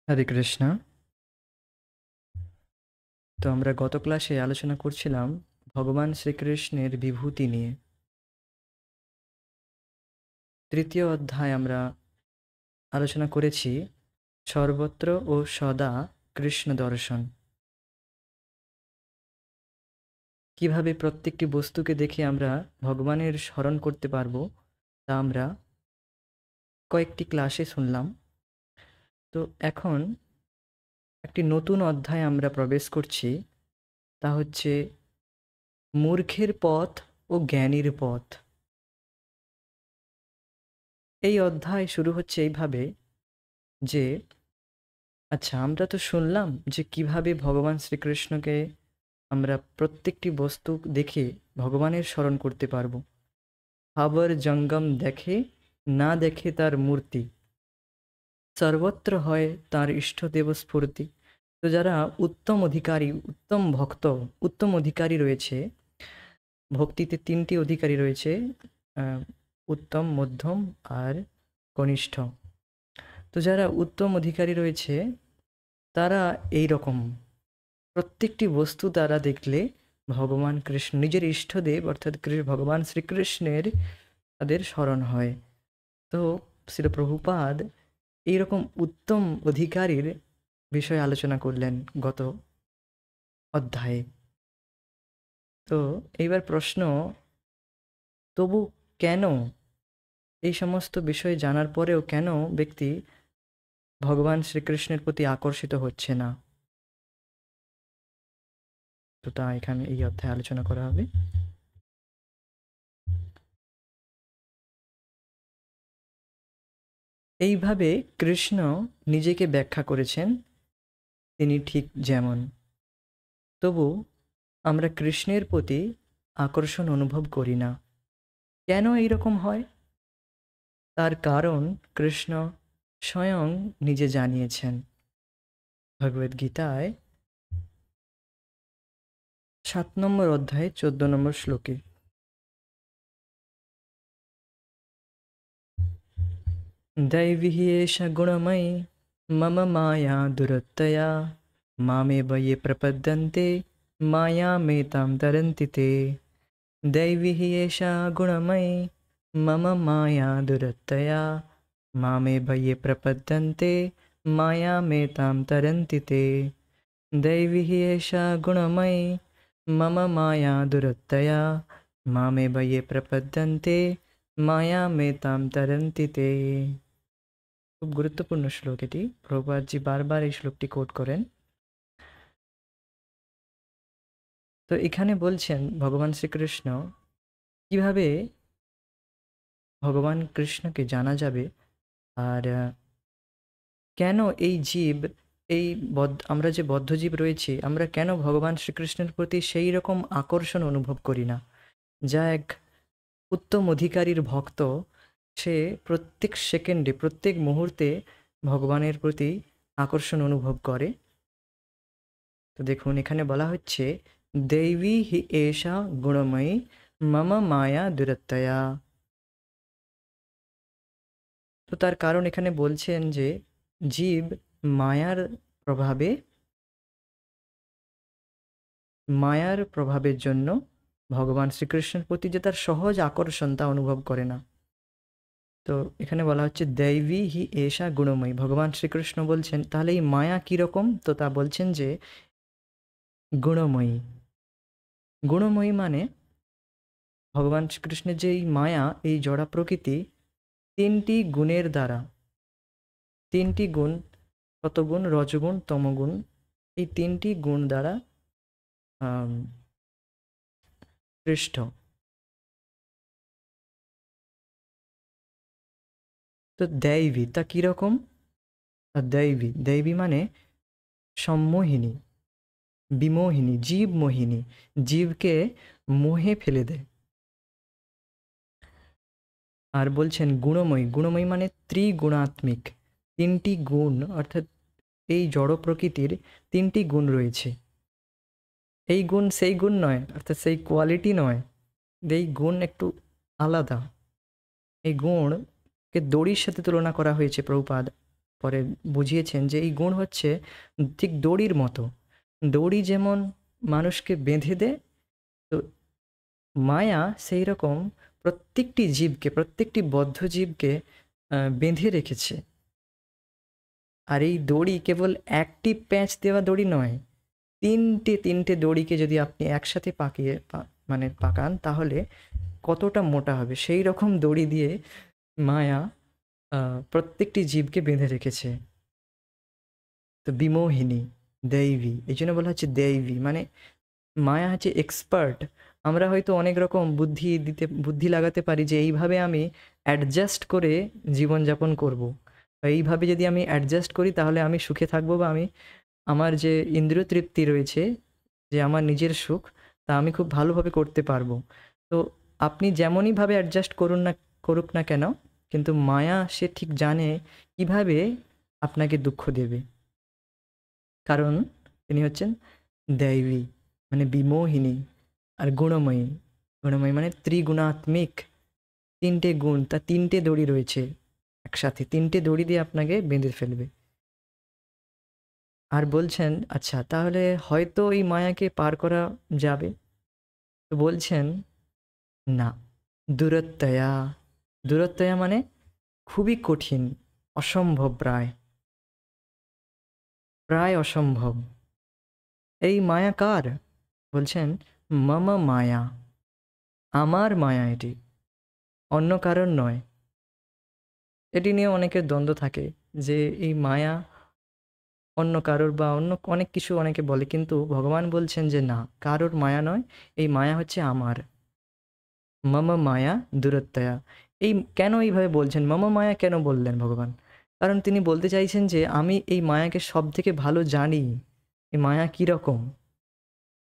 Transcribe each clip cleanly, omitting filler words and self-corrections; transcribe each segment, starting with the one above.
হরে কৃষ্ণ। তো আমরা গত ক্লাসে আলোচনা করছিলাম ভগবান শ্রীকৃষ্ণের বিভূতি নিয়ে। তৃতীয় অধ্যায় আমরা আলোচনা করেছি সর্বত্র ও সদা কৃষ্ণ দর্শন। কিভাবে প্রত্যেকটি বস্তুকে দেখে আমরা ভগবানের স্মরণ করতে পারবো তা আমরা কয়েকটি ক্লাসে শুনলাম। তো এখন একটি নতুন অধ্যায় আমরা প্রবেশ করছি, তা হচ্ছে মূর্খের পথ ও জ্ঞানীর পথ। এই অধ্যায় শুরু হচ্ছে এইভাবে যে আচ্ছা, আমরা তো শুনলাম যে কিভাবে ভগবান শ্রীকৃষ্ণকে আমরা প্রত্যেকটি বস্তু দেখে ভগবানের স্মরণ করতে পারবো। হাবর জঙ্গম দেখে না দেখে তার মূর্তি, সর্বত্র হয় তার ইষ্টদেব স্ফূর্তি। তো যারা উত্তম অধিকারী, উত্তম ভক্ত, উত্তম অধিকারী রয়েছে, ভক্তিতে তিনটি অধিকারী রয়েছে, উত্তম, মধ্যম আর কনিষ্ঠ। তো যারা উত্তম অধিকারী রয়েছে তারা এই রকম প্রত্যেকটি বস্তু তারা দেখলে ভগবান কৃষ্ণ নিজের ইষ্টদেব অর্থাৎ ভগবান শ্রীকৃষ্ণের তাদের স্মরণ হয়। তো শ্রীল প্রভুপাদ এইরকম উত্তম অধিকারীর বিষয়ে আলোচনা করলেন গত অধ্যায়ে। তো এইবার প্রশ্ন, তবু কেন এই সমস্ত বিষয় জানার পরেও কেন ব্যক্তি ভগবান শ্রীকৃষ্ণের প্রতি আকর্ষিত হচ্ছে না? তো তা এখানে এই অধ্যায়ে আলোচনা করা হবে। এইভাবে কৃষ্ণ নিজেকে ব্যাখ্যা করেছেন, তিনি ঠিক যেমন। তবু আমরা কৃষ্ণের প্রতি আকর্ষণ অনুভব করি না। কেন এইরকম হয়? তার কারণ কৃষ্ণ স্বয়ং নিজে জানিয়েছেন ভগবদ্গীতায় ৭ নম্বর অধ্যায়ে ১৪ নম্বর শ্লোকে। दैवी हि एषा गुणमयी मम माया दुरत्यया मामेव ये प्रपद्यन्ते मायामेतां तरन्ति ते। दैवी हि एषा गुणमयी मम माया दुरत्यया मामेव ये प्रपद्यन्ते मायामेतां तरन्ति ते। दैवी हि एषा गुणमयी मम माया दुरत्यया मामेव ये प्रपद्यन्ते मायामेतां तरन्ति ते। খুব গুরুত্বপূর্ণ শ্লোক এটি। প্রভুপাদজি বারবার এই শ্লোকটি কোট করেন। তো এখানে বলছেন ভগবান শ্রীকৃষ্ণ কিভাবে ভগবান কৃষ্ণকে জানা যাবে, আর কেন এই জীব, এই আমরা যে বদ্ধজীব রয়েছি, আমরা কেন ভগবান শ্রীকৃষ্ণের প্রতি সেই রকম আকর্ষণ অনুভব করি না যা এক উত্তম অধিকারীর ভক্ত, সে প্রত্যেক সেকেন্ডে, প্রত্যেক মুহূর্তে ভগবানের প্রতি আকর্ষণ অনুভব করে। তো দেখুন এখানে বলা হচ্ছে দেবী হি এষা গুণময়ী মম মায়া দুরত্যয়া। তো তার কারণ এখানে বলছেন যে জীব মায়ার প্রভাবে, মায়ার প্রভাবের জন্য ভগবান শ্রীকৃষ্ণের প্রতি যে তার সহজ আকর্ষণ তা অনুভব করে না। তো এখানে বলা হচ্ছে দৈবী হি এষা গুণময়ী। ভগবান শ্রীকৃষ্ণ বলছেন তাহলে এই মায়া কীরকম? তো তা বলছেন যে গুণময়ী। গুণময়ী মানে ভগবান শ্রীকৃষ্ণের যে এই মায়া, এই জড়া প্রকৃতি, তিনটি গুণের দ্বারা, তিনটি গুণ, সতগুণ, রজগুণ, তমগুণ, এই তিনটি গুণ দ্বারা সৃষ্ট। তো দৈবী তা কীরকম? দৈবী, দৈবী মানে সম্মোহিনী, বিমোহিনী, জীব মোহিনী, জীবকে মোহে ফেলে দেয়। আর বলছেন গুণময়ী, গুণময়ী মানে ত্রিগুণাত্মিক, তিনটি গুণ, অর্থাৎ এই জড় প্রকৃতির তিনটি গুণ রয়েছে। এই গুণ সেই গুণ নয়, অর্থাৎ সেই কোয়ালিটি নয়, এই গুণ একটু আলাদা। এই গুণকে দড়ির সাথে তুলনা করা হয়েছে প্রভুপাদ পরে বুঝিয়েছেন যে এই গুণ হচ্ছে ঠিক দড়ির মতো। দড়ি যেমন মানুষকে বেঁধে দেয়, তো মায়া সেই রকম প্রত্যেকটি জীবকে, প্রত্যেকটি বদ্ধ জীবকে বেঁধে রেখেছে। আর এই দড়ি কেবল একটি প্যাঁচ দেওয়া দড়ি নয়, তিনটে দড়িকে যদি আপনি একসাথে মানে পাকান, তাহলে কতটা মোটা হবে, সেই রকম দড়ি দিয়ে মায়া প্রত্যেকটি জীবকে বেঁধে রেখেছে। তো বিমোহিনী, দৈবী, এই জন্য বলা হচ্ছে দৈবী, মানে মায়া হচ্ছে এক্সপার্ট। আমরা হয়তো অনেক রকম বুদ্ধি লাগাতে পারি যে এইভাবে আমি অ্যাডজাস্ট করে জীবনযাপন করব, বা এইভাবে যদি আমি অ্যাডজাস্ট করি তাহলে আমি সুখে থাকবো, বা আমার যে ইন্দ্রিয় তৃপ্তি রয়েছে, যে আমার নিজের সুখ, তা আমি খুব ভালোভাবে করতে পারবো। তো আপনি যেমনইভাবে অ্যাডজাস্ট করুক না কেন, কিন্তু মায়া সে ঠিক জানে কিভাবে আপনাকে দুঃখ দেবে, কারণ তিনি হচ্ছেন দৈবী, মানে বিমোহিনী, আর গুণময়ী। গুণময়ী মানে ত্রিগুণাত্মিক, তিনটে গুণ, তার তিনটে দড়ি রয়েছে একসাথে, তিনটে দড়ি দিয়ে আপনাকে বেঁধে ফেলবে। আর বলছেন আচ্ছা তাহলে হয়তো এই মায়াকে পার করা যাবে, তো বলছেন না, দূরত্বয়া। দূরত্বয়া মানে খুবই কঠিন, অসম্ভব, প্রায় প্রায় অসম্ভব। এই মায়া কার? বলছেন মম মায়া, আমার মায়া এটি, অন্য কারণ নয়। এটি নিয়ে অনেকের দ্বন্দ্ব থাকে যে এই মায়া অন্য কারোর, বা অন্য অনেক কিছু অনেকে বলে, কিন্তু ভগবান বলছেন যে না, কারোর মায়া নয়, এই মায়া হচ্ছে আমার। মম মায়া দূরত্বয়া। এই কেন এইভাবে বলছেন, মম মায়া কেন বললেন ভগবান? কারণ তিনি বলতে চাইছেন যে আমি এই মায়াকে সব থেকে ভালো জানি, এই মায়া কীরকম।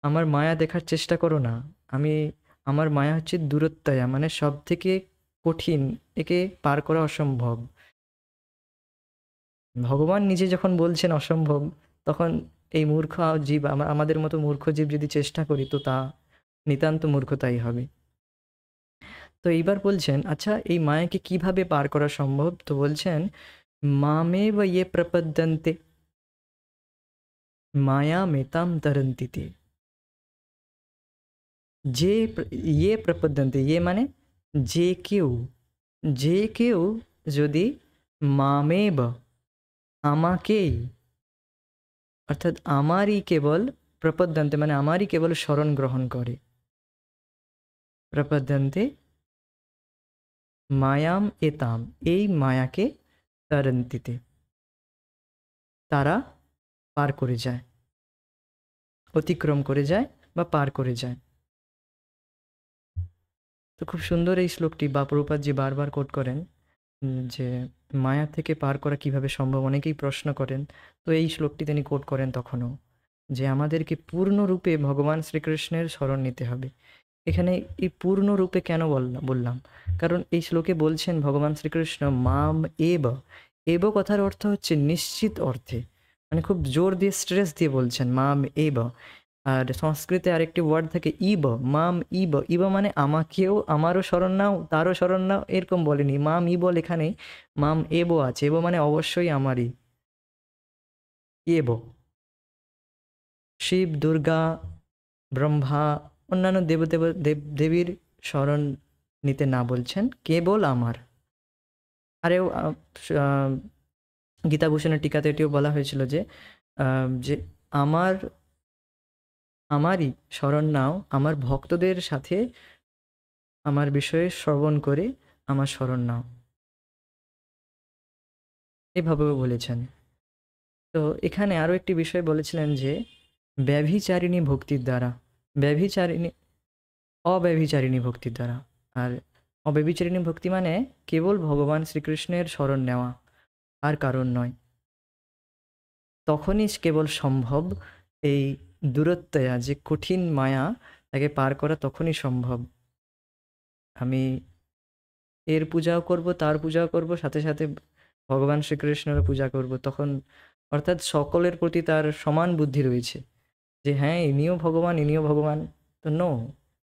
আমার মায়া দেখার চেষ্টা করো না। আমার মায়া হচ্ছে দূরত্বয়া, মানে সব থেকে কঠিন, একে পার করা অসম্ভব। ভগবান নিজে যখন বলছেন অসম্ভব, তখন এই মূর্খ জীব, আমাদের মতো মূর্খ জীব যদি চেষ্টা করি, তো তা নিতান্ত মূর্খতাই হবে। তো এইবার বলছেন আচ্ছা এই মায়াকে কিভাবে পার করা সম্ভব? তো বলছেন মামেব ইয়ে প্রপদ্যন্তে মায়া মেতাম তরন্তিতে। ইয়ে প্রপদ্যন্তে, ইয়ে মানে যে কেউ যদি মামেব, আমাকেই, অর্থাৎ আমারই কেবল, প্রপদ্যন্তে মানে আমারই কেবল শরণ গ্রহণ করে, প্রপদ্যন্তে মায়াম এতাম, এই মায়াকে, তরন্তিতে, তারা পার করে যায়, অতিক্রম করে যায় বা পার করে যায়। তো খুব সুন্দর এই শ্লোকটি বা প্রভুপাদজি বারবার কোট করেন, যে মায়া থেকে পার করা কিভাবে সম্ভব, অনেকেই প্রশ্ন করেন। তো এই শ্লোকটি তিনি কোট করেন তখনও, যে আমাদেরকে পূর্ণরূপে ভগবান শ্রীকৃষ্ণের শরণ নিতে হবে। এখানে এই পূর্ণরূপে কেন বললাম, কারণ এই শ্লোকে বলছেন ভগবান শ্রীকৃষ্ণ মাম এব। এব কথার অর্থ হচ্ছে নিশ্চিত অর্থে, মানে খুব জোর দিয়ে, স্ট্রেস দিয়ে বলছেন মাম এব। আর সংস্কৃতে আরেকটি ওয়ার্ড থাকে ইব, মাম ইব। ইব মানে আমাকেও, আমারও শরণ নাও, তারও শরণ নাও, এরকম বলেনি। মাম ইব এখানে মাম এব আছে, এব মানে অবশ্যই আমারই। এব শিব, দুর্গা, ব্রহ্মা, অন্যান্য দেবদেবীর শরণ নিতে না বলছেন, কেবল আমার। আরেও গীতাভূষণের টিকাতে এটিও বলা হয়েছিল যে যে আমারই শরণ নাও, আমার ভক্তদের সাথে আমার বিষয়ে শ্রবণ করে আমার শরণ নাও, এভাবেও বলেছেন। তো এখানে আরও একটি বিষয় বলেছিলেন যে ব্যভিচারিণী ভক্তির দ্বারা, ব্যভিচারিণী অব্যভিচারিণী ভক্তির দ্বারা। আর অব্যভিচারিণী ভক্তি মানে কেবল ভগবান শ্রীকৃষ্ণের শরণ নেওয়া, আর কারণ নয়। তখনই কেবল সম্ভব এই দূরত্বয়া, যে কঠিন মায়া, তাকে পার করা তখনই সম্ভব। আমি এর পূজাও করব, তার পূজাও করব, সাথে সাথে ভগবান শ্রীকৃষ্ণেরও পূজা করব, তখন অর্থাৎ সকলের প্রতি তার সমান বুদ্ধি রয়েছে, যে হ্যাঁ ইনিও ভগবান, ইনিও ভগবান। তো no,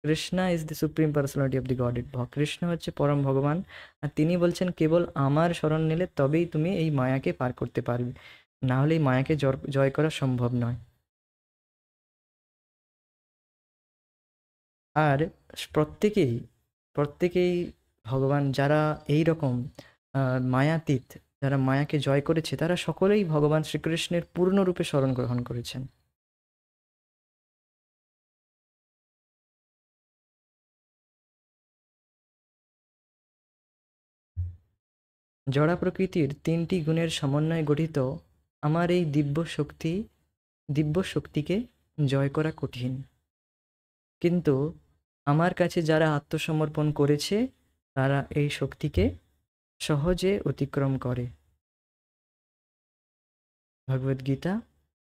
Krishna is the supreme personality of the Godhead. Krishna হচ্ছে পরম ভগবান, আর তিনি বলছেন কেবল আমার শরণ নিলে তবেই তুমি এই মায়াকে পার করতে পারবে, না হলে এই মায়াকে জয় করা সম্ভব নয়। আর প্রত্যেকেই প্রত্যেকেই ভগবান, যারা এই রকম মায়াতীত, যারা মায়াকে জয় করেছে, তারা সকলেই ভগবান শ্রীকৃষ্ণের পূর্ণরূপে শরণ গ্রহণ করেছেন। জড়া প্রকৃতির 3টি গুণের সমন্বয়ে গঠিত আমার এই দিব্য শক্তিকে জয় করা কঠিন, কিন্তু আমার কাছে যারা আত্মসমর্পণ করেছে তারা এই শক্তিকে সহজে অতিক্রম করে। ভগবদ্গীতা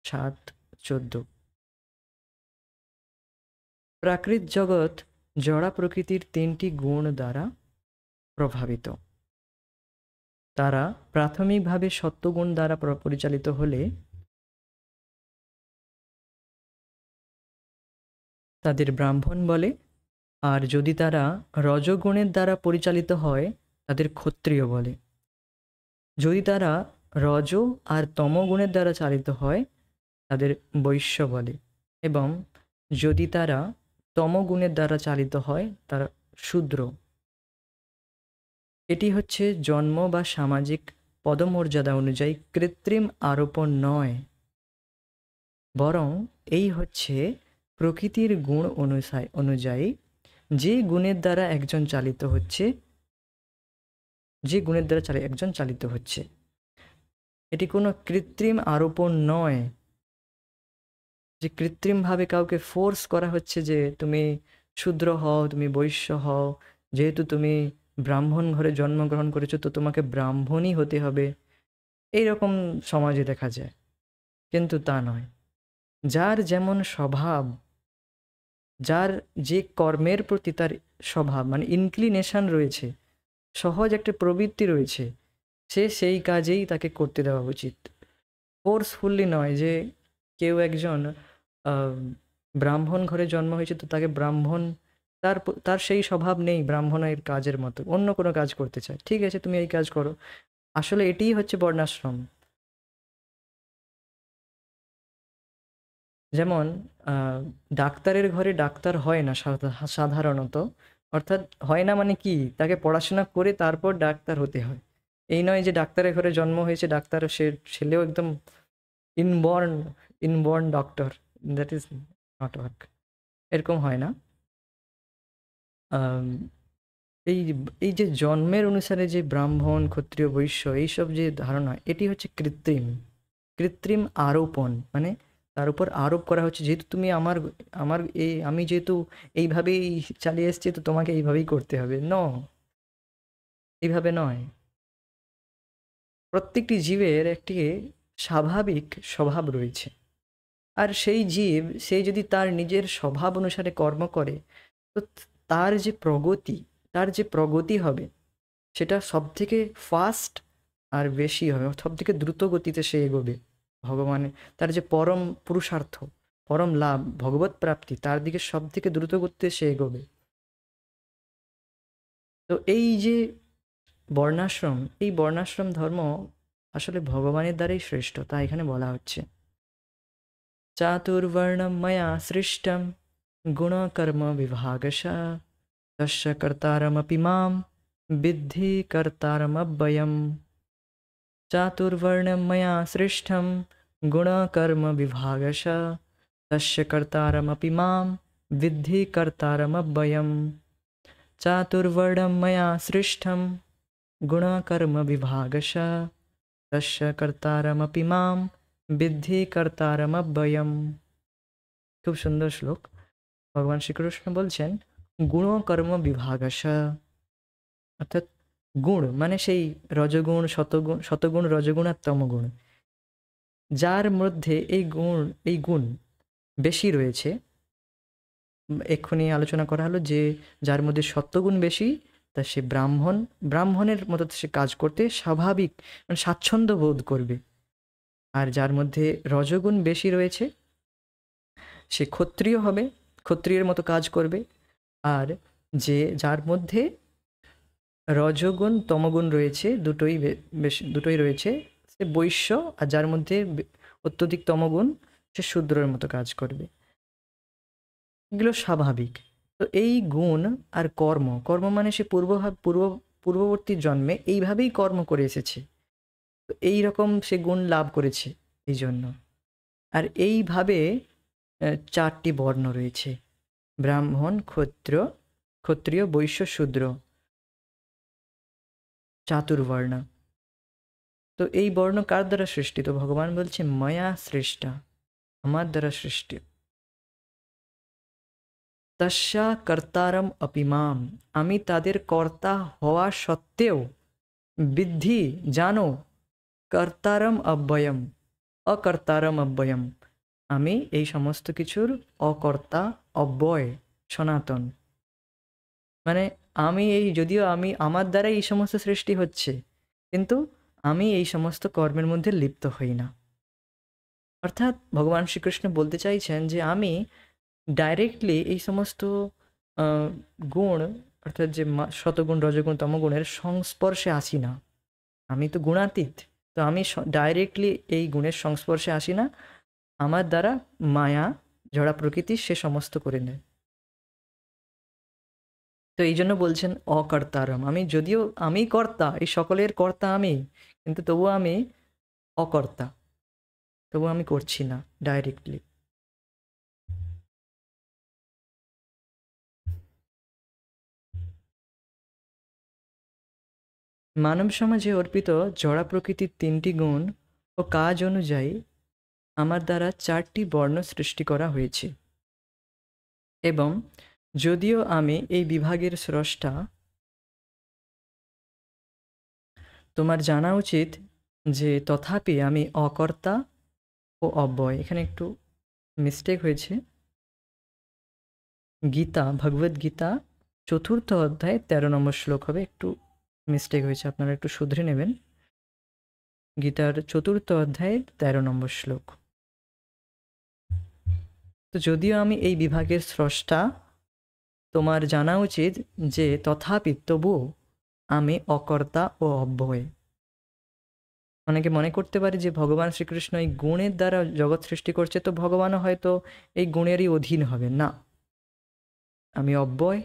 7:14। প্রাকৃত জগৎ জড়া প্রকৃতির 3টি গুণ দ্বারা প্রভাবিত। তারা প্রাথমিকভাবে সত্ত্বগুণ দ্বারা পরিচালিত হলে তাদের ব্রাহ্মণ বলে, আর যদি তারা রজগুণের দ্বারা পরিচালিত হয় তাদের ক্ষত্রিয় বলে। যদি তারা রজ আর তমগুণের দ্বারা চালিত হয় তাদের বৈশ্য বলে, এবং যদি তারা তমগুণের দ্বারা চালিত হয় তারা শূদ্র। এটি হচ্ছে জন্ম বা সামাজিক পদমর্যাদা অনুযায়ী কৃত্রিম আরোপণ নয়, বরং এই হচ্ছে প্রকৃতির গুণ অনুযায়ী যে গুণের দ্বারা একজন চালিত হচ্ছে, এটি কোনো কৃত্রিম আরোপণ নয় যে কৃত্রিমভাবে কাউকে ফোর্স করা হচ্ছে যে তুমি শূদ্র হও, তুমি বৈশ্য হও, যেহেতু তুমি ব্রাহ্মণ ঘরে জন্মগ্রহণ করেছো তো তোমাকে ব্রাহ্মণই হতে হবে, এইরকম সমাজে দেখা যায়। কিন্তু তা নয়। যার যেমন স্বভাব, যার যে কর্মের প্রতি তার স্বভাব মানে ইনক্লিনেশন রয়েছে, সহজ একটা প্রবৃত্তি রয়েছে, সে সেই কাজেই তাকে করতে দেওয়া উচিত। ফোর্সফুল্লি নয় যে কেউ একজন ব্রাহ্মণ ঘরে জন্ম হয়েছে তো তাকে ব্রাহ্মণ, তার সেই স্বভাব নেই ব্রাহ্মণের কাজের মতো, অন্য কোনো কাজ করতে চায়, ঠিক আছে তুমি এই কাজ করো। আসলে এটিই হচ্ছে বর্ণাশ্রম। যেমন ডাক্তারের ঘরে ডাক্তার হয় না সাধারণত, অর্থাৎ হয় না মানে কি, তাকে পড়াশোনা করে তারপর ডাক্তার হতে হয়। এই নয় যে ডাক্তারের ঘরে জন্ম হয়েছে ডাক্তার, সে ছেলেও একদম inborn doctor, that is not work, এরকম হয় না। এই এই যে জন্মের অনুসারে যে ব্রাহ্মণ ক্ষত্রিয় বৈশ্য এইসব যে ধারণা, এটি হচ্ছে কৃত্রিম আরোপণ, মানে তার উপর আরোপ করা হচ্ছে যেহেতু তুমি আমি যেহেতু এইভাবেই চালিয়ে এসেছি তো তোমাকে এইভাবেই করতে হবে। এইভাবে নয়। প্রত্যেকটি জীবের একটি স্বাভাবিক স্বভাব রয়েছে, আর সেই জীব যদি তার নিজের স্বভাব অনুসারে কর্ম করে তো তার যে প্রগতি হবে সেটা সবথেকে ফাস্ট আর বেশি হবে, সবথেকে দ্রুত গতিতে সে এগোবে ভগবানের, তার যে পরম পুরুষার্থ, পরম লাভ, ভগবত প্রাপ্তি, তার দিকে সবথেকে দ্রুত গতিতে সে এগোবে। তো এই যে বর্ণাশ্রম ধর্ম আসলে ভগবানের দ্বারাই শ্রেষ্ঠ, তা এখানে বলা হচ্ছে। চাতুর্বর্ণম ময়া সৃষ্টম গুণকর্ম বিভাগশঃ তস্য কর্তারমপি মাম বিদ্ধি কর্তারমব্যয়ম। চাতুর্বর্ণম ময়া সৃষ্টম গুণকর্ম বিভাগশঃ তস্য কর্তারমপি মাম বিদ্ধি কর্তারমব্যয়ম। চাতুর্বর্ণম ময়া সৃষ্টম গুণকর্ম বিভাগশঃ তস্য কর্তারমপি মাম বিদ্ধি কর্তারমব্যয়ম। খুব সুন্দর শ্লোক। ভগবান শ্রীকৃষ্ণ বলছেন গুণকর্ম বিভাগশঃ, অর্থাৎ গুণ মানে সেই রজগুণ শতগুণ রজগুণ আর তমগুণ, যার মধ্যে এই গুণ বেশি রয়েছে। এক্ষুনি আলোচনা করা হলো যে যার মধ্যে সত্ত্বগুণ বেশি তা সে ব্রাহ্মণের মতো সে কাজ করতে স্বাভাবিক মানে স্বাচ্ছন্দ্য বোধ করবে, আর যার মধ্যে রজগুণ বেশি রয়েছে সে ক্ষত্রিয় হবে, ক্ষত্রিয়ের মতো কাজ করবে, আর যার মধ্যে রজগুণ তমগুণ রয়েছে, দুটোই বেশ দুটোই রয়েছে, সে বৈশ্য। আর যার মধ্যে অত্যধিক তমগুণ, সে শূদ্রের মতো কাজ করবে। এগুলো স্বাভাবিক। তো এই গুণ আর কর্ম, কর্ম মানে সে পূর্ববর্তী জন্মে এইভাবেই কর্ম করে এসেছে, তো এইরকম সে গুণ লাভ করেছে এই জন্য। আর এইভাবে চারটি বর্ণ রয়েছে: ব্রাহ্মণ, ক্ষত্রিয়, বৈশ্য, শূদ্র, চাতুর্বর্ণ। তো এই বর্ণ কার দ্বারা সৃষ্টি? তো ভগবান বলছে মায়া সৃষ্টা, আমার দ্বারা সৃষ্টি। তস্যা কর্তারম অপিমাম, আমি তাদের কর্তা হওয়া সত্ত্বেও, বিদ্ধি জানো, কর্তারম অব্যয়ম, অকর্তারম অব্যয়ম, আমি এই সমস্ত কিছুর অকর্তা, অব্যয়, সনাতন। মানে আমি যদিও আমার দ্বারাই এই সমস্ত সৃষ্টি হচ্ছে, কিন্তু আমি এই সমস্ত কর্মের মধ্যে লিপ্ত হই না। অর্থাৎ ভগবান শ্রীকৃষ্ণ বলতে চাইছেন যে আমি ডাইরেক্টলি এই সমস্ত গুণ, অর্থাৎ যে শতগুণ, রজগুণ, তমগুণের সংস্পর্শে আসি না। আমি তো গুণাতীত, তো আমি ডাইরেক্টলি এই গুণের সংস্পর্শে আসি না। আমার দ্বারা মায়া, জড়া প্রকৃতি, সে সমস্ত করে নেয়। তো এই জন্য বলছেন অকর্তারম, যদিও আমি কর্তা, এই সকলের কর্তা আমি, কিন্তু তবুও আমি অকর্তা, তবু আমি করছি না ডাইরেক্টলি। মানব সমাজে অর্পিত জড়া প্রকৃতির 3টি গুণ ও কাজ অনুযায়ী আমার দ্বারা 4টি বর্ণ সৃষ্টি করা হয়েছে। এবং যদিও আমি এই বিভাগের স্রষ্টা, তোমার জানা উচিত যে তথাপি আমি অকর্তা ও অব্যয়। এখানে একটু মিস্টেক হয়েছে। গীতা, ভগবদ গীতা 4th অধ্যায় 13 নম্বর শ্লোক হবে, একটু মিস্টেক হয়েছে, আপনারা একটু শুধরে নেবেন। গীতার 4th অধ্যায়ের 13 নম্বর শ্লোক। তো যদিও আমি এই বিভাগের স্রষ্টা, তোমার জানা উচিত যে তথাপি তবুও আমি অকর্তা ও অব্যয়। অনেকে মনে করতে পারে যে ভগবান শ্রীকৃষ্ণ এই গুণের দ্বারা জগৎ সৃষ্টি করছে, তো ভগবানও হয়তো এই গুণেরই অধীন হবে না। আমি অব্যয়,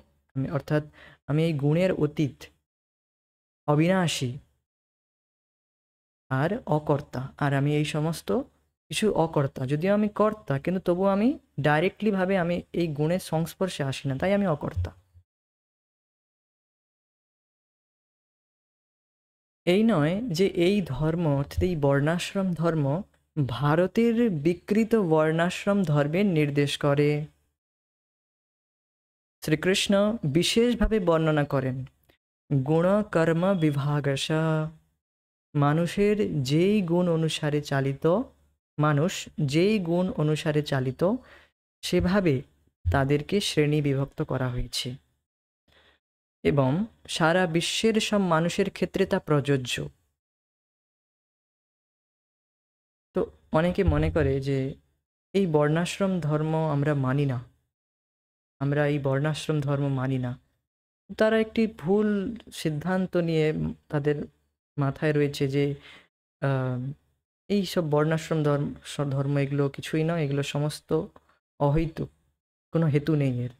অর্থাৎ আমি এই গুণের অতীত, অবিনাশী আর অকর্তা। আর আমি এই সমস্ত কিছু অকর্তা, যদিও আমি কর্তা, কিন্তু তবু আমি ডাইরেক্টলি ভাবে আমি এই গুণের সংস্পর্শে আসি না, তাই আমি অকর্তা। এই নয় যে এই ধর্ম, অর্থাৎ এই বর্ণাশ্রম ধর্ম ভারতের বিকৃত বর্ণাশ্রম ধর্মের নির্দেশ করে। শ্রীকৃষ্ণ বিশেষভাবে বর্ণনা করেন গুণ কর্ম বিভাগশ, মানুষের যেই গুণ অনুসারে চালিত, মানুষ যেই গুণ অনুসারে চালিত, সেভাবে তাদেরকে শ্রেণী বিভক্ত করা হয়েছে এবং সারা বিশ্বের সব মানুষের ক্ষেত্রে তা প্রযোজ্য। তো অনেকে মনে করে যে এই বর্ণাশ্রম ধর্ম আমরা মানি না, আমরা এই বর্ণাশ্রম ধর্ম মানি না। তারা একটি ভুল সিদ্ধান্ত নিয়ে তাদের মাথায় রয়েছে যে আহ, এই সব বর্ণাশ্রম ধর্ম এগুলো কিছুই নয়, এগুলো সমস্ত অহৈতুক, কোনো হেতু নেই এর।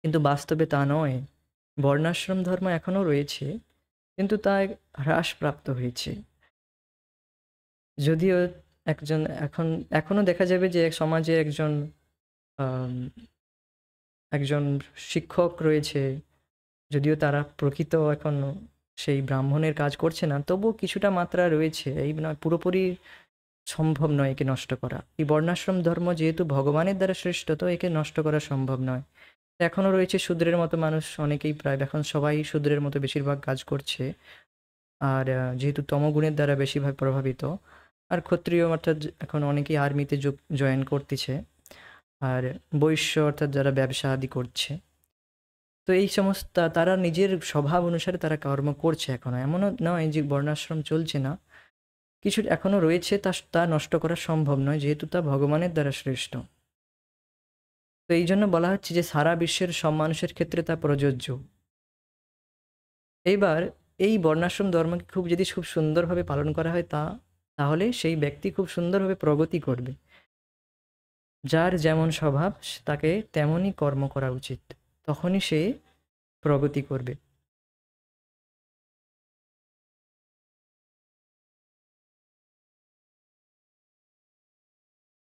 কিন্তু বাস্তবে তা নয়। বর্ণাশ্রম ধর্ম এখনও রয়েছে, কিন্তু তা হ্রাসপ্রাপ্ত হয়েছে। যদিও এখনো দেখা যাবে যে এক সমাজে আম, একজন শিক্ষক রয়েছে, যদিও তারা প্রকৃত এখন সেই ব্রাহ্মণের কাজ করছে না, তবুও কিছুটা মাত্রা রয়েছে। এই নয়, পুরোপুরি সম্ভব নয় একে নষ্ট করা। এই বর্ণাশ্রম ধর্ম যেহেতু ভগবানের দ্বারা সৃষ্ট, তো একে নষ্ট করা সম্ভব নয়। এখনও রয়েছে শূদ্রের মতো মানুষ, অনেকেই, প্রায় এখন সবাই শূদ্রের মতো বেশিরভাগ কাজ করছে। আর যেহেতু তমগুণের দ্বারা বেশিরভাগ প্রভাবিত, আর ক্ষত্রিয় অর্থাৎ এখন অনেকেই আর্মিতে জয়েন করতেছে, আর বৈশ্য অর্থাৎ যারা ব্যবসা আদি করছে। তো এই সমস্ত তারা নিজের স্বভাব অনুসারে তারা কর্ম করছে এখনো, এমনও নয় যে বর্ণাশ্রম চলছে না, কিছু এখনো রয়েছে, তা নষ্ট করা সম্ভব নয়, যেহেতু তা ভগবানের দ্বারা শ্রেষ্ঠ। তো তো এই জন্য বলা হচ্ছে যে সারা বিশ্বের সব মানুষের ক্ষেত্রে তা প্রযোজ্য। এইবার এই বর্ণাশ্রম ধর্মকে যদি খুব সুন্দরভাবে পালন করা হয় তাহলে সেই ব্যক্তি খুব সুন্দরভাবে প্রগতি করবে। যার যেমন স্বভাব তাকে তেমনই কর্ম করা উচিত, তখনই সে প্রগতি করবে।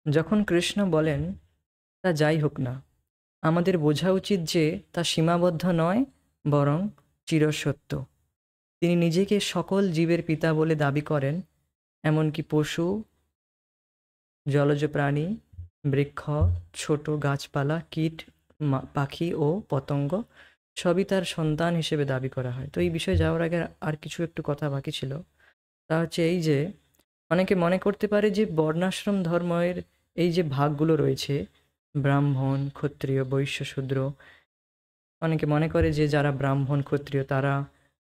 যখন কৃষ্ণ বলেন তা যাই হোক না, আমাদের বোঝা উচিত যে তা সীমাবদ্ধ নয়, বরং চিরসত্য। তিনি নিজেকে সকল জীবের পিতা বলে দাবি করেন, এমনকি পশু, জলজ প্রাণী, বৃক্ষ, ছোট গাছপালা, কীট, পাখি ও পতঙ্গ সবই তার সন্তান হিসেবে দাবি করা হয়। তো এই বিষয়ে যাওয়ার আগে আর কিছু একটু কথা বাকি ছিল। তা হচ্ছে এই যে অনেকে মনে করতে পারে যে বর্ণাশ্রম ধর্মের এই যে ভাগগুলো রয়েছে, ব্রাহ্মণ, ক্ষত্রিয়, বৈশ্য, শূদ্র, অনেকে মনে করে যে যারা ব্রাহ্মণ ক্ষত্রিয় তারা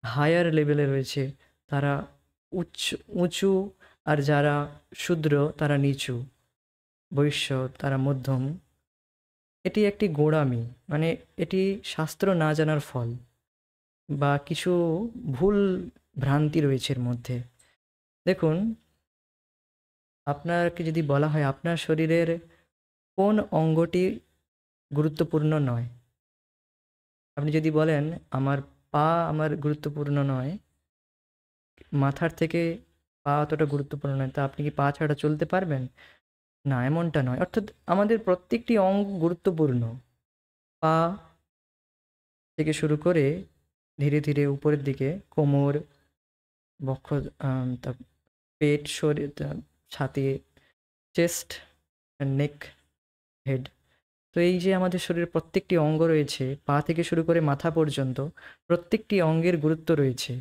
হায়ার লেভেলে রয়েছে, তারা উচ্চ উঁচু, আর যারা শূদ্র তারা নিচু, বৈশ্য তারা মধ্যম। এটি একটি গোঁড়ামি, মানে এটি শাস্ত্র না জানার ফল, বা কিছু ভুল ভ্রান্তি রয়েছে এর মধ্যে। দেখুন, আপনাকে যদি বলা হয় আপনার শরীরের কোন অঙ্গটি গুরুত্বপূর্ণ নয়, আপনি যদি বলেন আমার পা আমার গুরুত্বপূর্ণ নয়, মাথার থেকে পা অতটা গুরুত্বপূর্ণ নয়, তা আপনি কি পা ছাড়া চলতে পারবেন? না, এমনটা নয়। অর্থাৎ আমাদের প্রত্যেকটি অঙ্গ গুরুত্বপূর্ণ। পা থেকে শুরু করে ধীরে ধীরে উপরের দিকে কোমর, বক্ষ, পেট, শরীর, ছাতি, চেস্ট, নেক, হেড। তো এই যে আমাদের শরীরের প্রত্যেকটি অঙ্গ রয়েছে, পা থেকে শুরু করে মাথা পর্যন্ত প্রত্যেকটি অঙ্গের গুরুত্ব রয়েছে।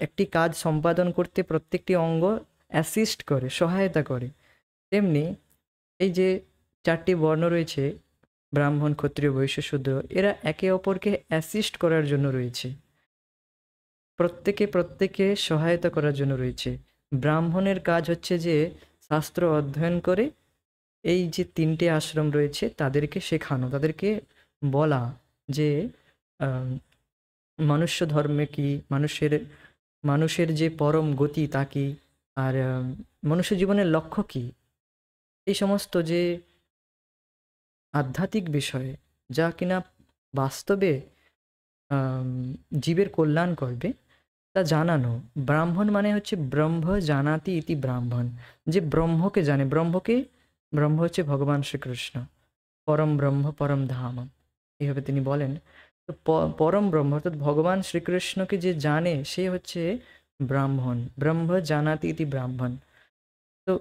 একটি কাজ সম্পাদন করতে প্রত্যেকটি অঙ্গ অ্যাসিস্ট করে, সহায়তা করে। তেমনি এই যে 4টি বর্ণ রয়েছে, ব্রাহ্মণ, ক্ষত্রিয়, বৈশ্য, শূদ্র, এরা একে অপরকে অ্যাসিস্ট করার জন্য রয়েছে, প্রত্যেকে সহায়তা করার জন্য রয়েছে। ব্রাহ্মণের কাজ হচ্ছে যে শাস্ত্র অধ্যয়ন করে এই যে 3টে আশ্রম রয়েছে তাদেরকে শেখানো, তাদেরকে বলা যে আম, মনুষ্য ধর্মে কি, মানুষের যে পরম গতি তা কি, আর মনুষ্য জীবনের লক্ষ্য কি, এই সমস্ত যে আধ্যাত্মিক বিষয়ে যা কিনা বাস্তবে আম, জীবের কল্যাণ করবে তা জানানো। ব্রাহ্মণ মানে হচ্ছে ব্রহ্ম জানাতি ইতি ব্রাহ্মণ, যে ব্রহ্মকে জানে। ব্রহ্ম হচ্ছে ভগবান শ্রীকৃষ্ণ, পরম ব্রহ্ম পরম ধাম, এইভাবে তিনি বলেন। তো পরম ব্রহ্ম অর্থাৎ ভগবান শ্রীকৃষ্ণকে যে জানে সে হচ্ছে ব্রাহ্মণ, ব্রহ্ম জানাতি ইতি ব্রাহ্মণ। তো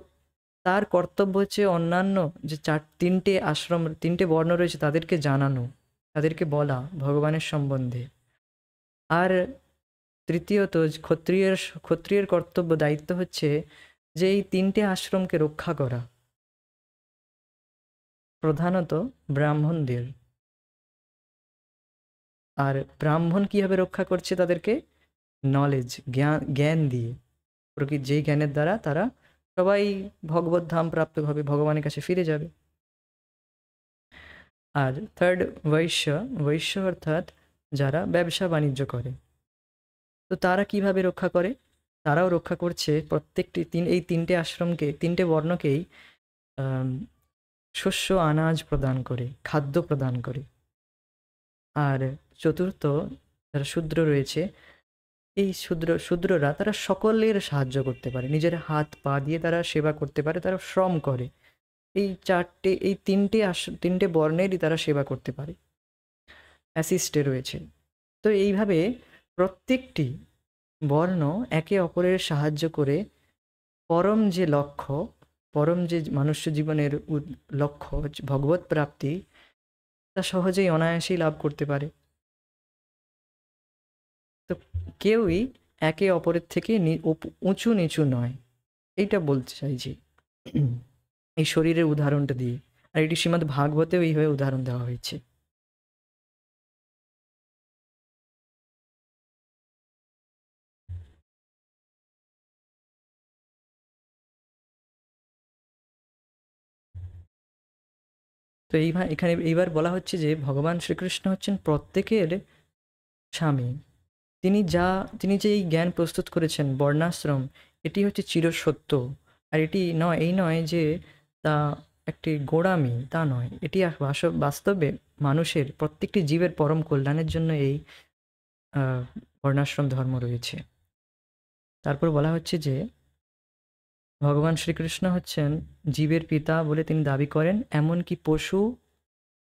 তার কর্তব্য হচ্ছে অন্যান্য যে 3টে আশ্রম, 3টে বর্ণ রয়েছে তাদেরকে জানানো, তাদেরকে বলা ভগবানের সম্বন্ধে। আর তৃতীয়ত ক্ষত্রিয়ের কর্তব্য দায়িত্ব হচ্ছে যে এই 3টে আশ্রমকে রক্ষা করা, প্রধানত ব্রাহ্মণদের। আর ব্রাহ্মণ কিভাবে রক্ষা করছে তাদেরকে? নলেজ, জ্ঞান দিয়ে, যেই জ্ঞানের দ্বারা তারা সবাই ভগবত ধাম প্রাপ্ত হবে, ভগবানের কাছে ফিরে যাবে। আর থার্ড, বৈশ্য অর্থাৎ যারা ব্যবসা বাণিজ্য করে। তো তারা কিভাবে রক্ষা করে? তারাও রক্ষা করছে এই 3টে আশ্রমকে, 3টে বর্ণকেই আম, শস্য, আনাজ প্রদান করে, খাদ্য প্রদান করে। আর চতুর্থ, যারা শূদ্র রয়েছে, এই শূদ্ররা তারা সকলের সাহায্য করতে পারে, নিজের হাত পা দিয়ে তারা সেবা করতে পারে, তারা শ্রম করে। এই 3টে বর্ণেরই তারা সেবা করতে পারে, অ্যাসিস্টে রয়েছে। তো এইভাবে প্রত্যেকটি বর্ণ একে অপরের সাহায্য করে পরম যে লক্ষ্য, পরম যে মনুষ্য জীবনের লক্ষ্য ভগবত প্রাপ্তি, তা সহজেই অনায়াসেই লাভ করতে পারে। তো কেউই একে অপরের থেকে উঁচু নিচু নয়, এইটা বলতে চাইছি এই শরীরের উদাহরণটা দিয়ে। আর এটি শ্রীমদ্ ভাগবতেও এইভাবে উদাহরণ দেওয়া হয়েছে। তো এখানে এইবার বলা হচ্ছে যে ভগবান শ্রীকৃষ্ণ হচ্ছেন প্রত্যেকের স্বামী। তিনি যে এই জ্ঞান প্রস্তুত করেছেন বর্ণাশ্রম, এটি হচ্ছে চিরসত্য। আর এটি এই নয় যে তা একটি গোঁড়ামি, তা নয়। এটি বাস্তবে মানুষের প্রত্যেকটি জীবের পরম কল্যাণের জন্য এই বর্ণাশ্রম ধর্ম রয়েছে। তারপর বলা হচ্ছে যে ভগবান শ্রীকৃষ্ণ হচ্ছেন জীবের পিতা বলে তিনি দাবি করেন, এমনকি পশু,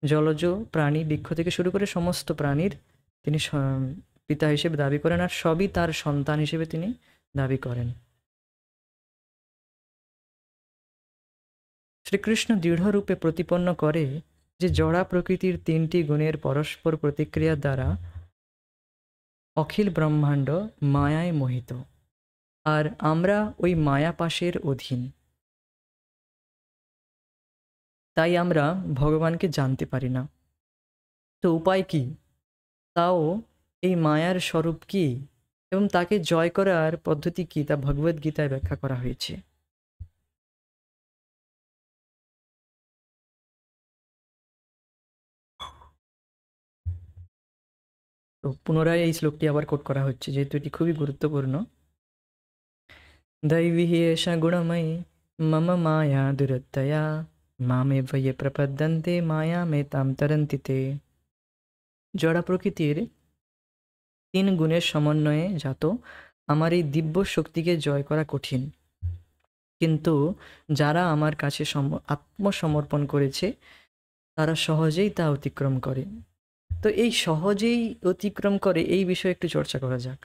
জলজ প্রাণী, বৃক্ষ থেকে শুরু করে সমস্ত প্রাণীর তিনি পিতা হিসেবে দাবি করেন, আর সবই তার সন্তান হিসেবে তিনি দাবি করেন। শ্রীকৃষ্ণ দৃঢ়রূপে প্রতিপন্ন করে যে জড়া প্রকৃতির তিনটি গুণের পরস্পর প্রতিক্রিয়া দ্বারা অখিল ব্রহ্মাণ্ড মায়ায় মোহিত, আর আমরা ওই মায়াপাশের অধীন। তাই আমরা ভগবানকে জানতে পারি না। তো উপায় কি? তাও এই মায়ার স্বরূপ কি এবং তাকে জয় করার পদ্ধতি কি, তা ভগবদ্গীতায় ব্যাখ্যা করা হয়েছে। তো পুনরায় এই শ্লোকটি আবার কোট করা হচ্ছে, যেহেতু এটি খুবই গুরুত্বপূর্ণ। दैवी एषा गुणमयी मम माया दुरत्यया मामे ये प्रपद्यन्ते माया में ताम तरन्ति ते। জড়া প্রকৃতির তিন গুণের সমন্বয়ে জাত আমার এই দিব্য শক্তিকে জয় করা কঠিন, কিন্তু যারা আমার কাছে আত্মসমর্পণ করেছে তারা সহজেই তা অতিক্রম করে। তো এই সহজেই অতিক্রম করে এই বিষয়ে একটু চর্চা করা যাক।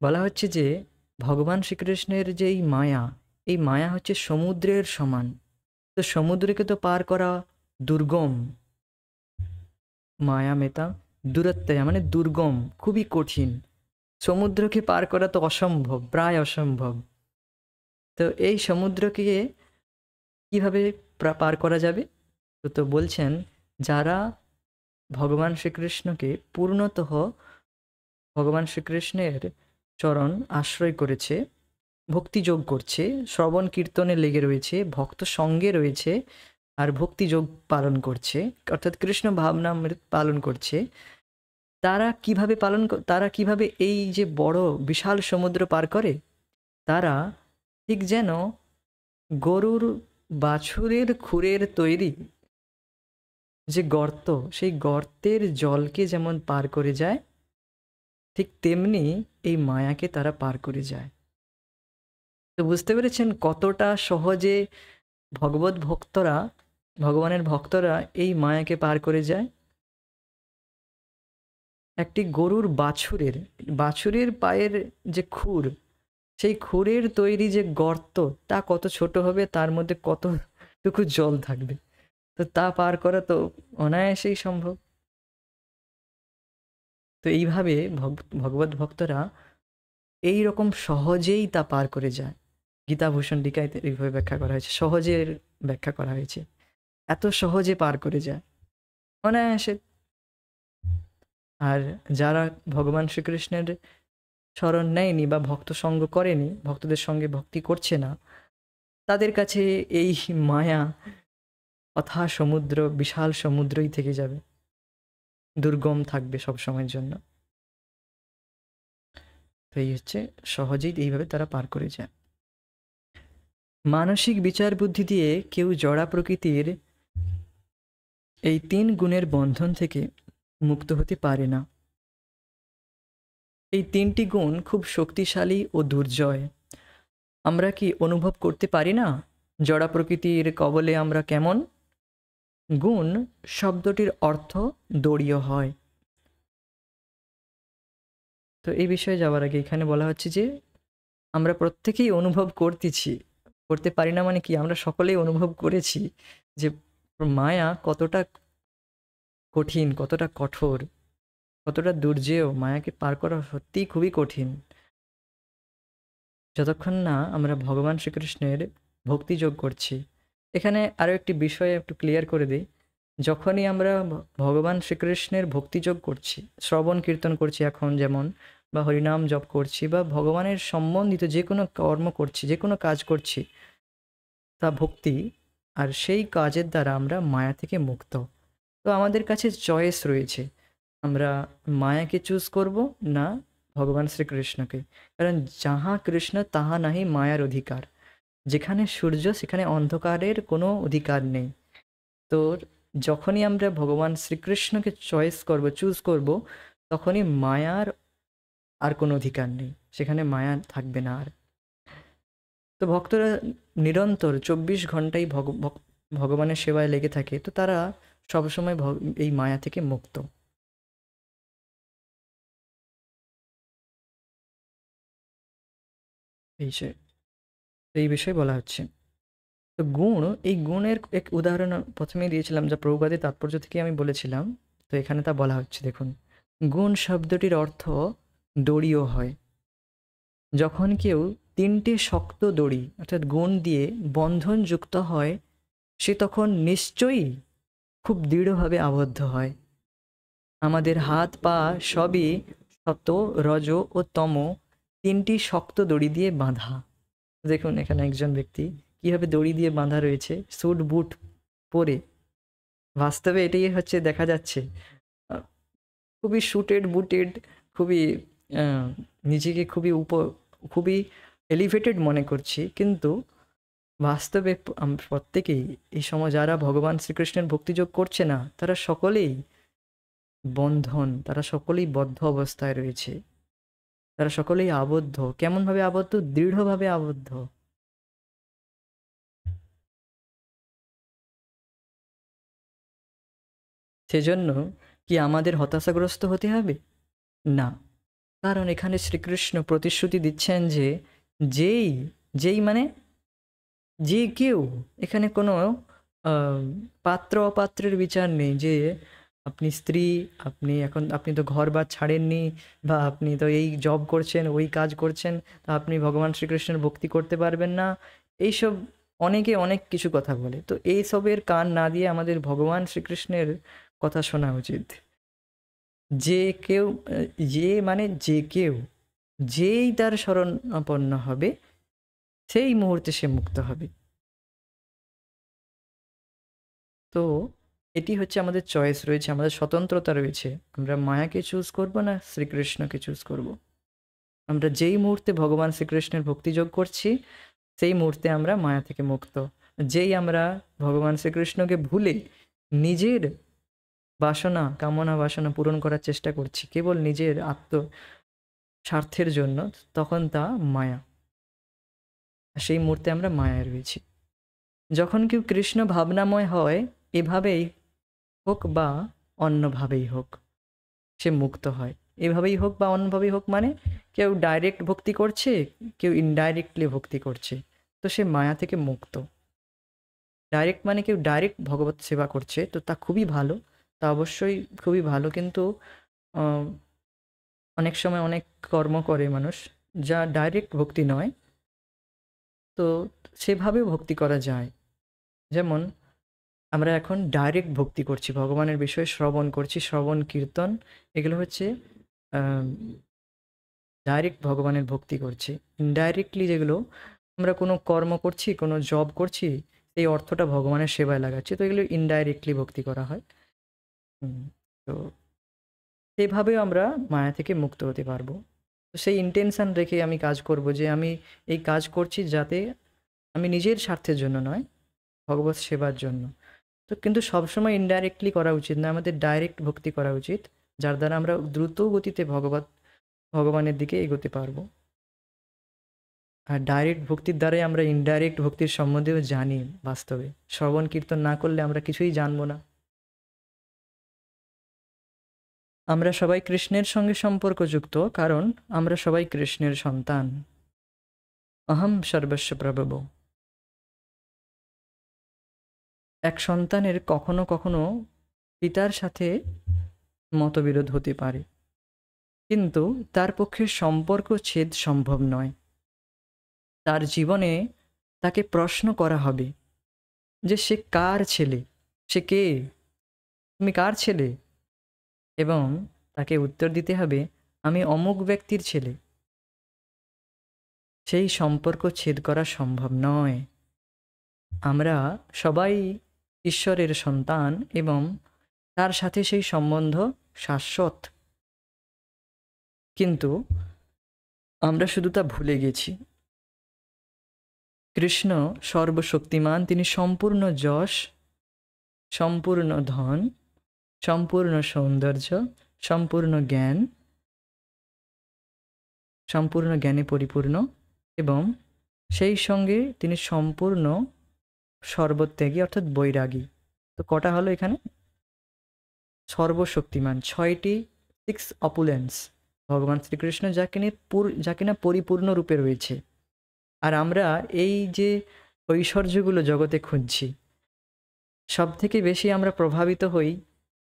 বলা হচ্ছে যে ভগবান শ্রীকৃষ্ণের যে এই মায়া হচ্ছে সমুদ্রের সমান। তো সমুদ্রকে তো পার করা দুর্গম, মায়া মেতা দূরত্বয়া মানে দুর্গম, খুবই কঠিন। সমুদ্রকে পার করা তো অসম্ভব, প্রায় অসম্ভব। তো এই সমুদ্রকে কিভাবে পার করা যাবে? তো বলছেন যারা ভগবান শ্রীকৃষ্ণকে পূর্ণতঃ ভগবান শ্রীকৃষ্ণের চরণ আশ্রয় করেছে, ভক্তিযোগ করছে, শ্রবণ কীর্তনে লেগে রয়েছে, ভক্ত সঙ্গে রয়েছে, আর ভক্তিযোগ পালন করছে, অর্থাৎ কৃষ্ণ ভাবনামৃত পালন করছে, তারা কিভাবে এই যে বড় বিশাল সমুদ্র পার করে? তারা ঠিক যেন গরুর বাছুরের খুরের তৈরি যে গর্ত, সেই গর্তের জলকে যেমন পার করে যায়, ঠিক তেমনি এই মায়াকে তারা পার করে যায়। তো বুঝতে পেরেছেন কতটা সহজে ভগবানের ভক্তরা এই মায়াকে পার করে যায়। একটি গরুর বাছুরের পায়ের যে খুর, সেই খুরের তৈরি যে গর্ত, তা কত ছোট হবে, তার মধ্যে কতটুকু জল থাকবে, তো তা পার করা তো অনায়াসেই সম্ভব। তো এইভাবে ভগবত ভক্তরা এই রকম সহজেই তা পার করে যায়। গীতাভূষণ টিকায় এইভাবে ব্যাখ্যা করা হয়েছে, সহজের ব্যাখ্যা করা হয়েছে, এত সহজে পার করে যায় অনায়াসে। আর যারা ভগবান শ্রীকৃষ্ণের শরণ নেয়নি বা ভক্ত সঙ্গ করেনি, ভক্তদের সঙ্গে ভক্তি করছে না, তাদের কাছে এই মায়া অথা সমুদ্র, বিশাল সমুদ্রই থেকে যাবে, দুর্গম থাকবে সব সময়ের জন্য। তো এই হচ্ছে সহজেই এইভাবে তারা পার করে যায়। মানসিক বিচার বুদ্ধি দিয়ে কেউ জড়া প্রকৃতির এই তিন গুণের বন্ধন থেকে মুক্ত হতে পারে না। এই তিনটি গুণ খুব শক্তিশালী ও দুর্জয়। আমরা কি অনুভব করতে পারি না জড়া প্রকৃতির কবলে আমরা কেমন? গুণ শব্দটির অর্থ দড়ীয় হয়। তো এই বিষয়ে যাওয়ার আগে এখানে বলা হচ্ছে যে আমরা প্রত্যেকেই অনুভব করতে পারি না মানে কি, আমরা সকলেই অনুভব করেছি যে মায়া কতটা কঠিন, কতটা কঠোর, কতটা দুর্জেয়। মায়াকে পার করা সত্যিই খুবই কঠিন। যতক্ষণ না আমরা ভগবান শ্রীকৃষ্ণের ভক্তিযোগ করছি। এখানে আরও একটি বিষয় একটু ক্লিয়ার করে দিই। যখনই আমরা ভগবান শ্রীকৃষ্ণের ভক্তিযোগ করছি, শ্রবণ কীর্তন করছি এখন যেমন, বা হরিনাম জপ করছি, বা ভগবানের সম্বন্ধিত যে কোনো কর্ম করছি, যে কোনো কাজ করছি, তা ভক্তি, আর সেই কাজের দ্বারা আমরা মায়া থেকে মুক্ত। তো আমাদের কাছে চয়েস রয়েছে, আমরা মায়াকে চুজ করব না ভগবান শ্রীকৃষ্ণকে। কারণ যাহা কৃষ্ণ তাহা নাহি মায়ার অধিকার। যেখানে সূর্য সেখানে অন্ধকারের কোনো অধিকার নেই। তো যখনই আমরা ভগবান শ্রীকৃষ্ণকে চয়েস করব, চুজ করব, তখনই মায়ার আর কোনো অধিকার নেই, সেখানে মায়া থাকবে না আর। তো ভক্তরা নিরন্তর 24 ঘন্টাই ভগবানের সেবায় লেগে থাকে, তো তারা সবসময় এই মায়া থেকে মুক্ত। এই এই বিষয়ে বলা হচ্ছে। তো গুণ, এই গুণের এক উদাহরণ প্রথমেই দিয়েছিলাম, যা প্রভুপাদের তাৎপর্য থেকে আমি বলেছিলাম। তো এখানে তা বলা হচ্ছে, দেখুন। গুণ শব্দটির অর্থ দড়িও হয়। যখন কেউ 3টে শক্ত দড়ি অর্থাৎ গুণ দিয়ে বন্ধন যুক্ত হয়, সে তখন নিশ্চয়ই খুব দৃঢ়ভাবে আবদ্ধ হয়। আমাদের হাত পা সবই সত, রজ ও তম 3টি শক্ত দড়ি দিয়ে বাঁধা। দেখুন এখানে একজন ব্যক্তি কিভাবে দড়ি দিয়ে বাঁধা রয়েছে, স্যুট বুট পরে। বাস্তবে এটাই হচ্ছে দেখা যাচ্ছে, খুবই শুটেড বুটেড, খুবই নিজেকে খুবই এলিভেটেড মনে করছি, কিন্তু বাস্তবে আমরা প্রত্যেকেই এই সময় যারা ভগবান শ্রীকৃষ্ণের ভক্তিযোগ করছে না, তারা সকলেই তারা সকলেই বদ্ধ অবস্থায় রয়েছে, তারা সকলেই আবদ্ধ। কেমনভাবে আবদ্ধ? দৃঢ়ভাবে আবদ্ধ। সেজন্য কি আমাদের হতাশাগ্রস্ত হতে হবে? না। কারণ এখানে শ্রীকৃষ্ণ প্রতিশ্রুতি দিচ্ছেন যে যেই যেই মানে যে কেউ, এখানে কোনো পাত্র অপাত্রের বিচার নেই যে আপনি স্ত্রী, আপনি তো ঘর বার ছাড়েননি, বা আপনি তো এই জব করছেন, ওই কাজ করছেন, তা আপনি ভগবান শ্রীকৃষ্ণের ভক্তি করতে পারবেন না। এইসব অনেকে অনেক কিছু কথা বলে, তো এইসবের কান না দিয়ে আমাদের ভগবান শ্রীকৃষ্ণের কথা শোনা উচিত। যে কেউ, যে কেউ, যেই তার শরণাপন্ন হবে, সেই মুহূর্তে সে মুক্ত হবে। তো এটি হচ্ছে আমাদের চয়েস রয়েছে, আমাদের স্বতন্ত্রতা রয়েছে। আমরা মায়াকে চুজ করব না শ্রীকৃষ্ণকে চুজ করব। আমরা যেই মুহূর্তে ভগবান শ্রীকৃষ্ণের ভক্তিযোগ করছি, সেই মুহূর্তে আমরা মায়া থেকে মুক্ত। যেই আমরা ভগবান শ্রীকৃষ্ণকে ভুলে নিজের কামনা বাসনা পূরণ করার চেষ্টা করছি কেবল নিজের স্বার্থের জন্য, তখন তা মায়া। সেই মুহূর্তে আমরা মায়ায় রয়েছি। যখন কেউ কৃষ্ণ ভাবনাময় হয়, এভাবেই হোক বা অন্যভাবেই হোক, সে মুক্ত হয়। এভাবেই হোক বা অন্যভাবেই হোক মানে কেউ ডাইরেক্ট ভক্তি করছে, কেউ ইনডাইরেক্টলি ভক্তি করছে, তো সে মায়া থেকে মুক্ত। ডাইরেক্ট মানে কেউ ডাইরেক্ট ভগবত সেবা করছে, তো তা খুবই ভালো, তা অবশ্যই খুবই ভালো। কিন্তু অনেক সময় অনেক কর্ম করে মানুষ যা ডাইরেক্ট ভক্তি নয়, তো সেভাবেও ভক্তি করা যায়। যেমন আমরা এখন ডাইরেক্ট ভক্তি করছি, ভগবানের বিষয়ে শ্রবণ করছি, শ্রবণ কীর্তন, এগুলো হচ্ছে ডাইরেক্ট ভগবানের ভক্তি করছি। ইনডাইরেক্টলি যেগুলো আমরা কোনো কর্ম করছি, কোনো জব করছি, এই অর্থটা ভগবানের সেবায় লাগাচ্ছি, তো এগুলো ইনডাইরেক্টলি ভক্তি করা হয়। তো সেভাবেও আমরা মায়া থেকে মুক্ত হতে পারবো। তো সেই ইন্টেনশন রেখে আমি কাজ করব যে আমি এই কাজ করছি যাতে আমি নিজের স্বার্থের জন্য নয়, ভগবত সেবার জন্য। তো কিন্তু সবসময় ইনডাইরেক্টলি করা উচিত না, আমাদের ডাইরেক্ট ভক্তি করা উচিত, যার দ্বারা আমরা দ্রুত গতিতে ভগবানের দিকে এগোতে পারবো। আর ডাইরেক্ট ভক্তির দ্বারাই আমরা ইনডাইরেক্ট ভক্তির সম্বন্ধেও জানি। বাস্তবে শ্রবণ কীর্তন না করলে আমরা কিছুই জানবো না। আমরা সবাই কৃষ্ণের সঙ্গে সম্পর্কযুক্ত, কারণ আমরা সবাই কৃষ্ণের সন্তান। অহম সর্বস্ব প্রভব। এক সন্তানের কখনো কখনো পিতার সাথে মতবিরোধ হতে পারে, কিন্তু তার পক্ষে সম্পর্ক ছেদ সম্ভব নয়। তার জীবনে তাকে প্রশ্ন করা হবে যে সে কার ছেলে, সে কে, তুমি কার ছেলে, এবং তাকে উত্তর দিতে হবে আমি অমুক ব্যক্তির ছেলে। সেই সম্পর্ক ছেদ করা সম্ভব নয়। আমরা সবাই ঈশ্বরের সন্তান এবং তার সাথে সেই সম্বন্ধ শাশ্বত, কিন্তু আমরা শুধু তা ভুলে গেছি। কৃষ্ণ সর্বশক্তিমান, তিনি সম্পূর্ণ যশ, সম্পূর্ণ ধন, সম্পূর্ণ সৌন্দর্য, সম্পূর্ণ জ্ঞান, সম্পূর্ণ জ্ঞানে পরিপূর্ণ, এবং সেই সঙ্গে তিনি সম্পূর্ণ সর্বত্যাগী অর্থাৎ বৈরাগী। তো কটা হলো এখানে? সর্বশক্তিমান, 6টি, 6 অপুলেন্স ভগবান শ্রীকৃষ্ণ যা কিনা পরিপূর্ণ রূপে রয়েছে। আর আমরা এই যে ঐশ্বর্যগুলো জগতে খুঁজছি, সব থেকে বেশি আমরা প্রভাবিত হই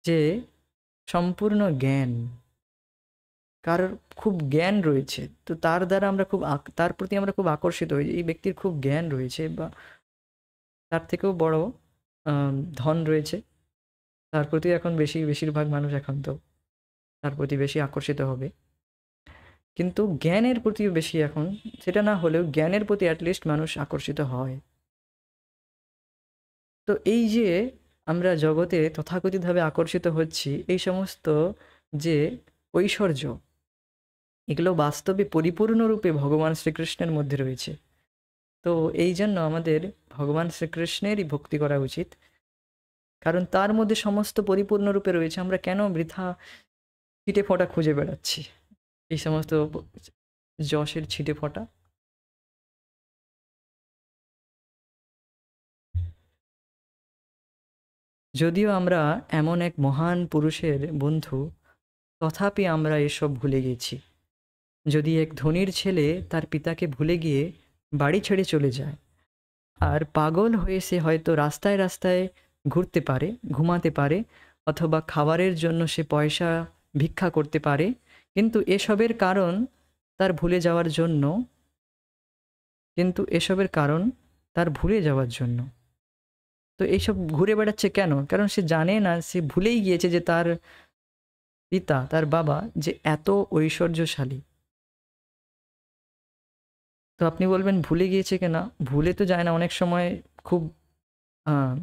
যে সম্পূর্ণ জ্ঞান, কারোর খুব জ্ঞান রয়েছে, তো তার দ্বারা আমরা তার প্রতি আমরা খুব আকর্ষিত হই। এই ব্যক্তির খুব জ্ঞান রয়েছে, বা তার থেকেও বড় ধন রয়েছে, তার প্রতি এখন বেশিরভাগ মানুষ এখন তো তার প্রতি বেশি আকর্ষিত হবে। কিন্তু জ্ঞানের প্রতিও বেশি এখন, সেটা না হলেও জ্ঞানের প্রতি অ্যাটলিস্ট মানুষ আকর্ষিত হয়। তো এই যে আমরা জগতে তথাকথিতভাবে আকর্ষিত হচ্ছি, এই সমস্ত যে ঐশ্বর্য, এগুলো বাস্তবে পরিপূর্ণরূপে ভগবান শ্রীকৃষ্ণের মধ্যে রয়েছে। তো এই জন্য আমাদের ভগবান শ্রীকৃষ্ণেরই ভক্তি করা উচিত, কারণ তার মধ্যে সমস্ত পরিপূর্ণরূপে রয়েছে। আমরা কেন বৃথা ছিটে ফোঁটা খুঁজে বেড়াচ্ছি, এই সমস্ত যশের ছিটে ফোঁটা? যদিও আমরা এমন এক মহান পুরুষের বন্ধু, তথাপি আমরা এসব ভুলে গেছি। যদি এক ধনীর ছেলে তার পিতাকে ভুলে গিয়ে বাড়ি ছেড়ে চলে যায়, আর পাগল হয়ে সে হয়তো রাস্তায় রাস্তায় ঘুরতে পারে, ঘুমাতে পারে, অথবা খাবারের জন্য সে পয়সা ভিক্ষা করতে পারে, কিন্তু এসবের কারণ তার ভুলে যাওয়ার জন্য, তার ভুলে যাওয়ার জন্য। তো এইসব ঘুরে বেড়াচ্ছে কেন? কারণ সে জানে না, সে ভুলেই গিয়েছে যে তার পিতা, তার বাবা যে এত ঐশ্বর্যশালী। তো আপনি বলবেন ভুলে গিয়েছে কেন? ভুলে তো যায় না, অনেক সময় খুব আহ,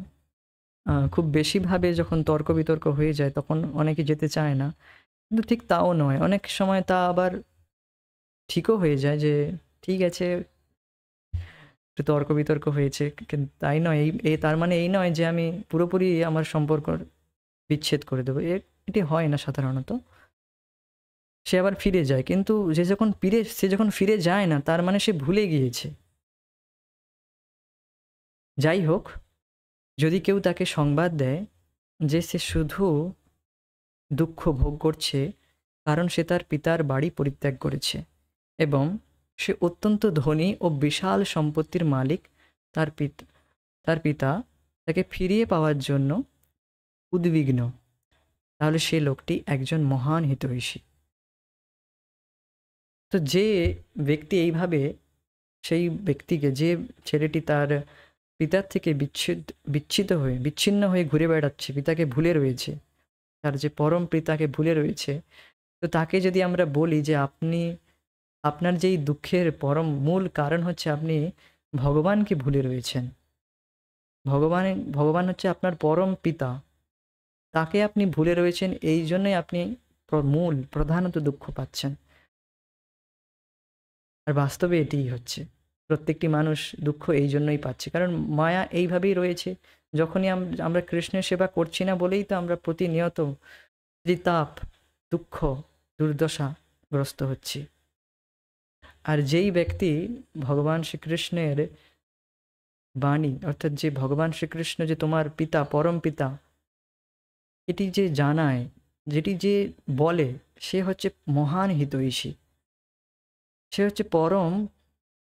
খুব বেশিভাবে যখন তর্ক বিতর্ক হয়ে যায় তখন অনেকে যেতে চায় না, কিন্তু ঠিক তাও নয়, অনেক সময় তা আবার ঠিকও হয়ে যায় যে ঠিক আছে, একটু তর্ক বিতর্ক হয়েছে, কিন্তু তাই নয়, তার মানে এই নয় যে আমি পুরোপুরি আমার সম্পর্ক বিচ্ছেদ করে দেবো। এটি হয় না সাধারণত। সে আবার ফিরে যায়, কিন্তু সে যখন ফিরে যায় না, তার মানে সে ভুলে গিয়েছে। যাই হোক, যদি কেউ তাকে সংবাদ দেয় যে সে শুধু দুঃখ ভোগ করছে কারণ সে তার পিতার বাড়ি পরিত্যাগ করেছে, এবং সে অত্যন্ত ধনী ও বিশাল সম্পত্তির মালিক, তার পিতা তাকে ফিরিয়ে পাওয়ার জন্য উদ্বিগ্ন, তাহলে সে লোকটি একজন মহান হিতৈষী। তো যে ব্যক্তি এইভাবে, সেই ব্যক্তিকে, যে ছেলেটি তার পিতার থেকে বিচ্ছিন্ন হয়ে ঘুরে বেড়াচ্ছে, পিতাকে ভুলে রয়েছে, তার যে পরম পিতাকে ভুলে রয়েছে, তো তাকে যদি আমরা বলি যে আপনার যেই দুঃখের পরম মূল কারণ হচ্ছে আপনি ভগবানকে ভুলে রয়েছেন, ভগবান হচ্ছে আপনার পরম পিতা, তাকে আপনি ভুলে রয়েছেন, এই জন্যই আপনি প্রধানত দুঃখ পাচ্ছেন। আর বাস্তবে এটিই হচ্ছে, প্রত্যেকটি মানুষ দুঃখ এই জন্যই পাচ্ছে, কারণ মায়া এইভাবেই রয়েছে। যখনই আমরা কৃষ্ণের সেবা করছি না বলেই তো আমরা প্রতিনিয়ত ত্রিতাপ, দুঃখ, দুর্দশাগ্রস্ত হচ্ছি। আর যেই ব্যক্তি ভগবান শ্রীকৃষ্ণের বাণী, অর্থাৎ যে ভগবান শ্রীকৃষ্ণ যে তোমার পিতা, পরম পিতা, এটি যে জানায়, যেটি যে বলে, সে হচ্ছে মহান হিতৈষী, সে হচ্ছে পরম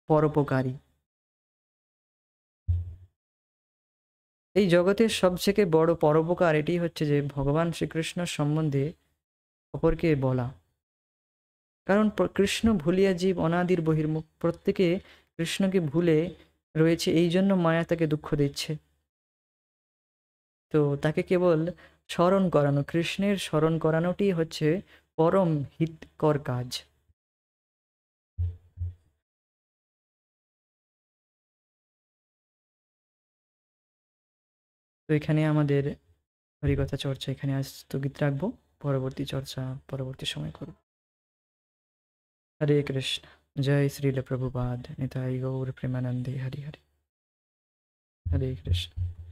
পরোপকারী। এই জগতের সবথেকে বড় পরোপকার এটি হচ্ছে যে ভগবান শ্রীকৃষ্ণ সম্বন্ধে অপরকে বলা, কারণ কৃষ্ণ ভুলিয়া জীব অনাদির বহির্মুখ, প্রত্যেকে কৃষ্ণকে ভুলে রয়েছে, এই জন্য মায়া তাকে দুঃখ দিচ্ছে। তো তাকে কেবল স্মরণ করানো, কৃষ্ণের স্মরণ করানোটি হচ্ছে পরম হিতকর কাজ। এখানে আমাদের হরিকথা চর্চা এখানে আজ স্থগিত রাখবো, পরবর্তী চর্চা পরবর্তী সময় করব। হরে কৃষ্ণ। জয় শ্রীল প্রভুপাদ নিতাই গৌর প্রেমানন্দে। হরি হরি। হরে কৃষ্ণ।